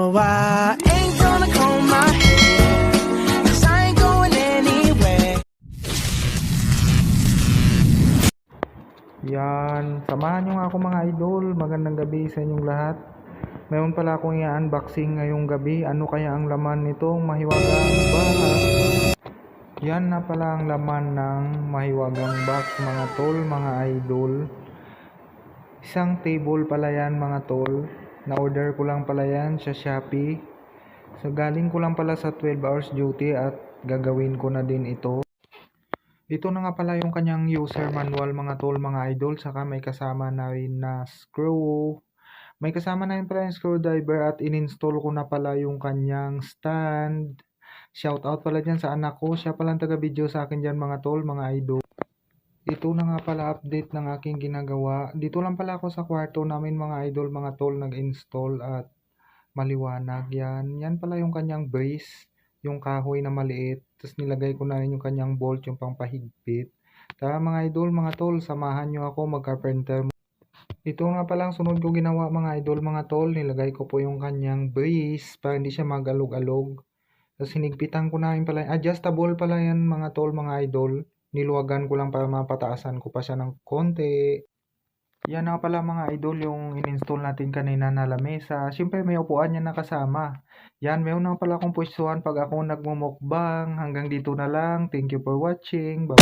No, I ain't gonna comb my hair, 'cause I ain't going anywhere. Yan, samahan nyo nga ako mga idol. Magandang gabi sa inyong lahat. Mayroon pala akong i-unboxing ngayong gabi. Ano kaya ang laman nitong mahiwagang box? Yan na pala ang laman ng mahiwagang box mga tol, mga idol. Isang table pala yan mga tol. Na-order ko lang pala yan sa Shopee. So galing ko lang pala sa 12 hours duty at gagawin ko na din ito. Ito na nga pala yung kanyang user manual mga tol, mga idol. Saka may kasama na rin na screw. May kasama na rin pala yung screwdriver at in-install ko na pala yung kanyang stand. Shout out pala dyan sa anak ko. Siya palang taga-video sa akin dyan mga tol, mga idol. Ito na nga pala update ng aking ginagawa. Dito lang pala ako sa kwarto namin mga idol, mga tol, nag-install at maliwanag yan. Yan pala yung kanyang brace, yung kahoy na maliit. Tapos nilagay ko na rin yung kanyang bolt, yung pangpahigpit. Tara mga idol, mga tol, samahan nyo ako mag-carpenter. Ito nga palang sunod ko ginawa mga idol, mga tol. Nilagay ko po yung kanyang brace para hindi siya mag-alog-alog. Tapos hinigpitan ko na rin pala. Adjustable pala yan mga tol, mga idol. Niluwagan ko lang para mapataasan ko pa siya ng konti. Yan nga pala mga idol yung in-install natin kanina na lamesa. Siyempre may upuan yan nakasama. Yan, mayroon na pala akong pwestuhan pag ako nagmumukbang. Hanggang dito na lang. Thank you for watching. Bye.